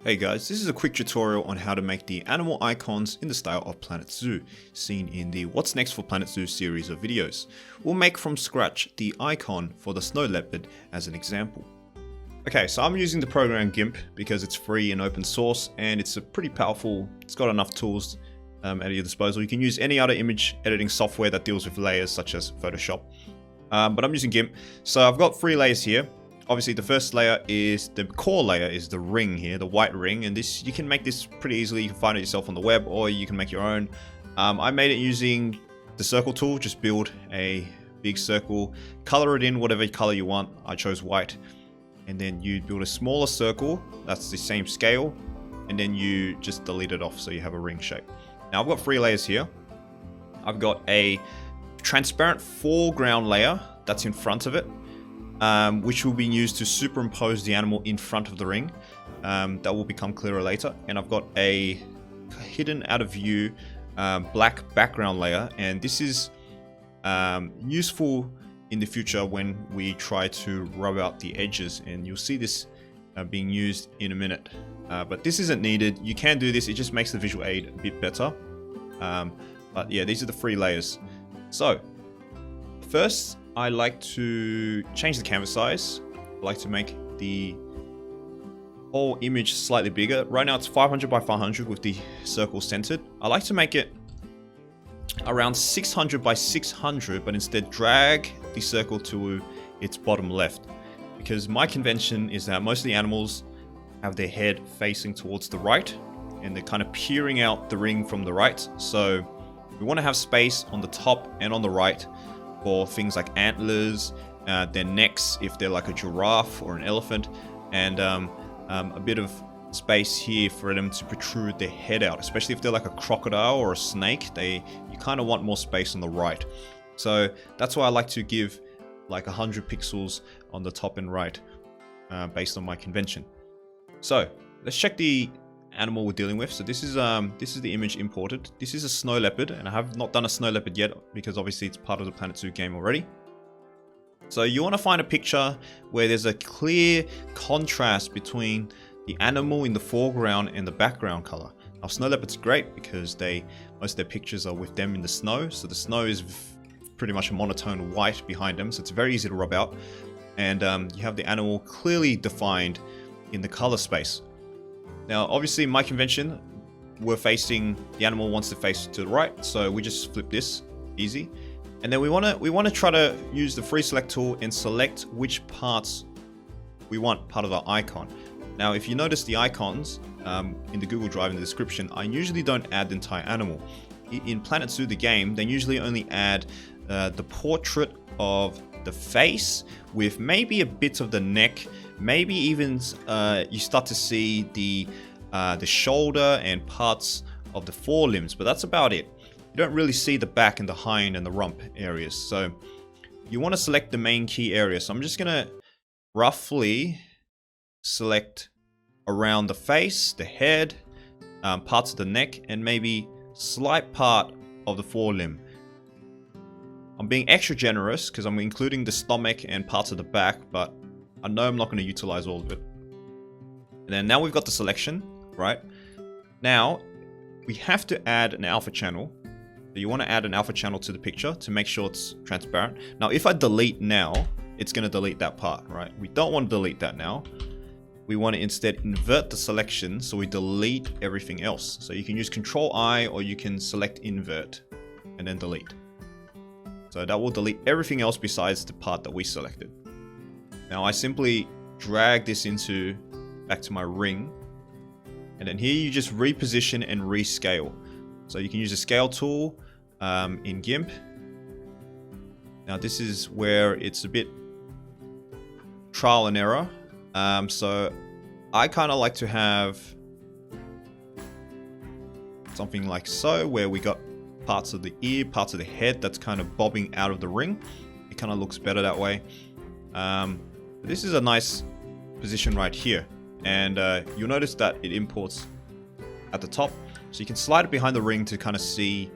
Hey guys, this is a quick tutorial on how to make the animal icons in the style of Planet Zoo, seen in the What's Next for Planet Zoo series of videos. We'll make from scratch the icon for the Snow Leopard as an example. Okay, so I'm using the program GIMP because it's free and open source and it's it's got enough tools at your disposal. You can use any other image editing software that deals with layers such as Photoshop, but I'm using GIMP. So I've got 3 layers here. Obviously the first layer is the core layer, is the ring here, the white ring, and this you can make this pretty easily. You can find it yourself on the web or you can make your own. I made it using the circle tool. Just build a big circle, color it in whatever color you want. I chose white, and then you build a smaller circle that's the same scale, and then you just delete it off so you have a ring shape. Now I've got 3 layers here. I've got a transparent foreground layer that's in front of it, which will be used to superimpose the animal in front of the ring. That will become clearer later. And I've got a hidden out of view black background layer, and this is useful in the future when we try to rub out the edges, and you'll see this being used in a minute. But this isn't needed. You can do this, it just makes the visual aid a bit better. But yeah, these are the 3 layers. So first, I like to change the canvas size. I like to make the whole image slightly bigger. Right now it's 500 by 500 with the circle centered. I like to make it around 600 by 600, but instead drag the circle to its bottom left. Because my convention is that most of the animals have their head facing towards the right, and they're kind of peering out the ring from the right. So we want to have space on the top and on the right for things like antlers, their necks if they're like a giraffe or an elephant, and a bit of space here for them to protrude their head out, especially if they're like a crocodile or a snake. You kind of want more space on the right. So that's why I like to give like 100 pixels on the top and right, based on my convention. So let's check the animal we're dealing with. So this is the image imported. This is a snow leopard, and I have not done a snow leopard yet because obviously it's part of the Planet Zoo game already. So you want to find a picture where there's a clear contrast between the animal in the foreground and the background color. Now snow leopard's great because most of their pictures are with them in the snow, so the snow is pretty much a monotone white behind them, so it's very easy to rub out, and you have the animal clearly defined in the color space. Now, obviously, in my convention, the animal wants to face to the right, so we just flip this, easy. And then we want to try to use the free select tool and select which parts we want part of our icon. Now, if you notice the icons in the Google Drive in the description, I usually don't add the entire animal. In Planet Zoo, the game, they usually only add the portrait of the face with maybe a bit of the neck, maybe even you start to see the shoulder and parts of the forelimbs, but that's about it. You don't really see the back and the hind and the rump areas. So you want to select the main key area. So I'm just gonna roughly select around the face, the head, parts of the neck, and maybe slight part of the forelimb. I'm being extra generous because I'm including the stomach and parts of the back, but I know I'm not going to utilize all of it. And then now we've got the selection, right? Now we have to add an alpha channel. So you want to add an alpha channel to the picture to make sure it's transparent. Now if I delete now, it's going to delete that part, right? We don't want to delete that now. We want to instead invert the selection, so we delete everything else. So you can use Control I, or you can select invert and then delete. So that will delete everything else besides the part that we selected. Now I simply drag this back to my ring, and then here you just reposition and rescale. So you can use the scale tool in GIMP. Now this is where it's a bit trial and error. So I kind of like to have something like so, where we got parts of the ear, parts of the head that's kind of bobbing out of the ring. It kind of looks better that way. This is a nice position right here, and you'll notice that it imports at the top, so you can slide it behind the ring to kind of see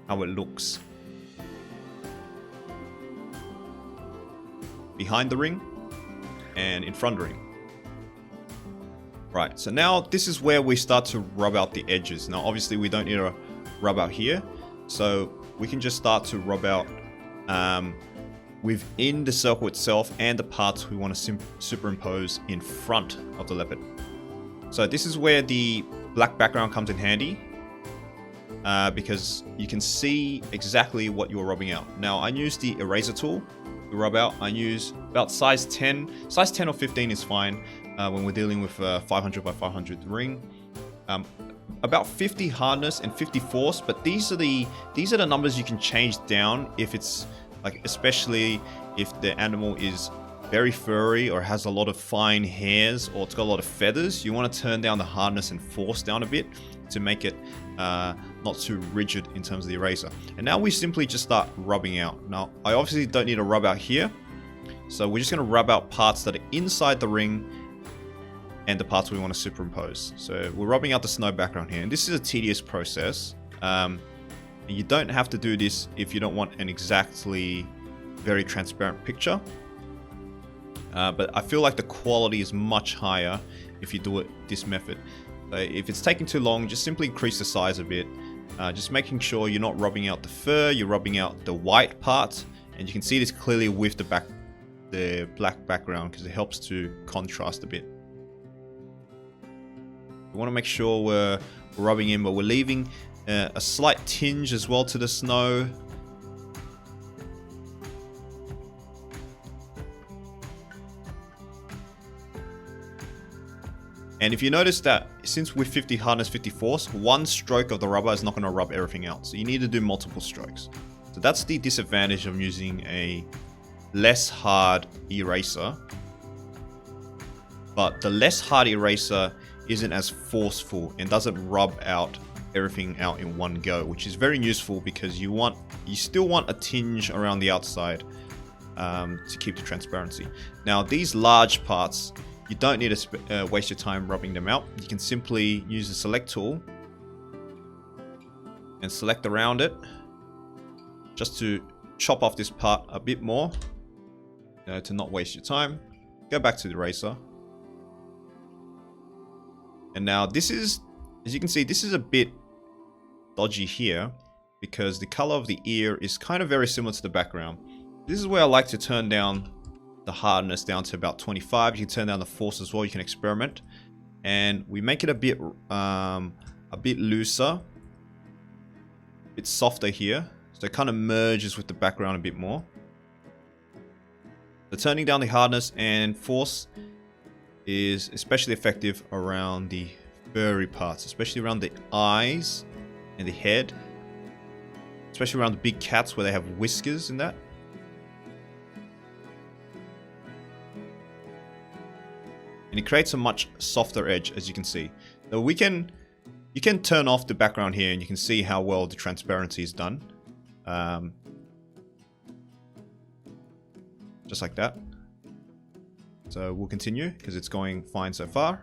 how it looks behind the ring and in front of the ring. Right, so now this is where we start to rub out the edges. Now obviously we don't need to rub out here, so we can just start to rub out within the circle itself and the parts we want to superimpose in front of the leopard. So this is where the black background comes in handy, because you can see exactly what you're rubbing out. Now I use the eraser tool to rub out. I use about size 10 or 15 is fine when we're dealing with a 500 by 500 ring. About 50 hardness and 50 force, but these are the numbers you can change down if it's like, especially if the animal is very furry or has a lot of fine hairs or it's got a lot of feathers. You want to turn down the hardness and force down a bit to make it not too rigid in terms of the eraser. And now we simply just start rubbing out. Now I obviously don't need to rub out here, so we're just going to rub out parts that are inside the ring and the parts we want to superimpose. So we're rubbing out the snow background here, and this is a tedious process. You don't have to do this if you don't want an exactly very transparent picture. But I feel like the quality is much higher if you do it this method. If it's taking too long, just simply increase the size a bit. Just making sure you're not rubbing out the fur, you're rubbing out the white part. And you can see this clearly with the black background because it helps to contrast a bit. We want to make sure we're rubbing in, but we're leaving a slight tinge as well to the snow. And if you notice that since we're 50 hardness, 50 force, one stroke of the rubber is not going to rub everything out. So you need to do multiple strokes. So that's the disadvantage of using a less hard eraser. But the less hard eraser isn't as forceful and doesn't rub out everything out in one go, which is very useful because you still want a tinge around the outside to keep the transparency. Now these large parts, you don't need to waste your time rubbing them out. You can simply use the select tool and select around it just to chop off this part a bit more to not waste your time. Go back to the eraser. And now this is, as you can see, this is a bit dodgy here because the color of the ear is kind of very similar to the background. This is where I like to turn down the hardness down to about 25. You can turn down the force as well. You can experiment, and we make it a bit looser, a bit softer here, so it kind of merges with the background a bit more. So turning down the hardness and force is especially effective around the furry parts, especially around the eyes and the head, especially around the big cats where they have whiskers and that. And it creates a much softer edge, as you can see. So you can turn off the background here and you can see how well the transparency is done. Just like that. So we'll continue because it's going fine so far.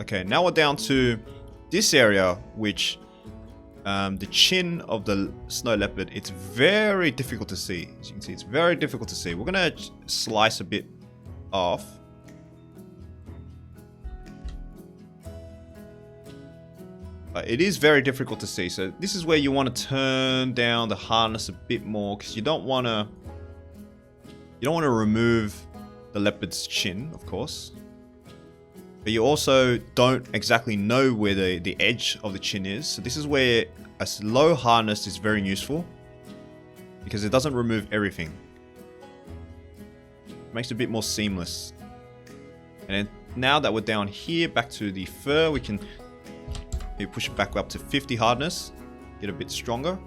Okay, now we're down to this area, which the chin of the snow leopard, it's very difficult to see. As you can see, it's very difficult to see. We're gonna slice a bit off. But it is very difficult to see. So this is where you want to turn down the hardness a bit more because you don't want to remove the leopard's chin, of course. But you also don't exactly know where the edge of the chin is. So this is where a low hardness is very useful because it doesn't remove everything. It makes it a bit more seamless. And then now that we're down here, back to the fur, we can maybe push it back up to 50 hardness, get a bit stronger.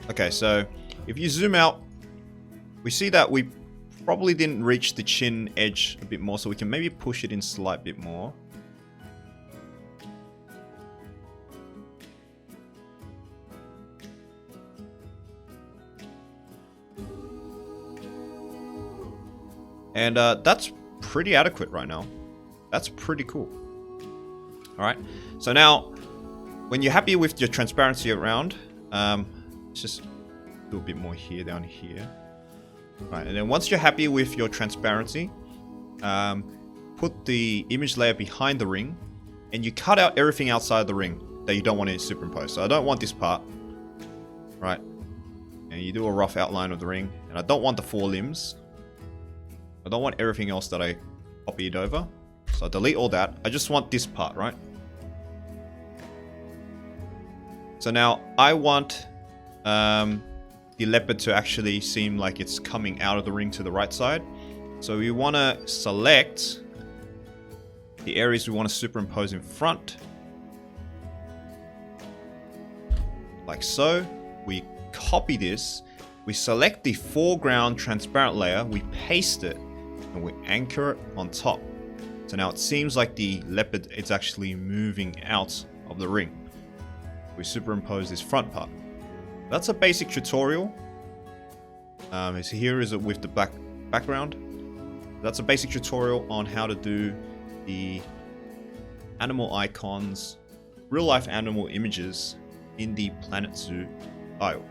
Okay, so if you zoom out, we see that we probably didn't reach the chin edge a bit more, so we can maybe push it in a slight bit more. And that's pretty adequate right now. That's pretty cool. All right, so now when you're happy with your transparency around, let's just do a bit more here, down here. Right, and then once you're happy with your transparency, put the image layer behind the ring, and you cut out everything outside the ring that you don't want to superimpose. So I don't want this part, right? And you do a rough outline of the ring, and I don't want the 4 limbs. I don't want everything else that I copied over. So I delete all that. I just want this part, right? So now I want the leopard to actually seem like it's coming out of the ring to the right side. So we want to select the areas we want to superimpose in front. Like so. We copy this. We select the foreground transparent layer. We paste it. And we anchor it on top. So now it seems like the leopard is actually moving out of the ring. We superimpose this front part. That's a basic tutorial. So here is it with the black background. That's a basic tutorial on how to do the animal icons, real life animal images in the Planet Zoo style.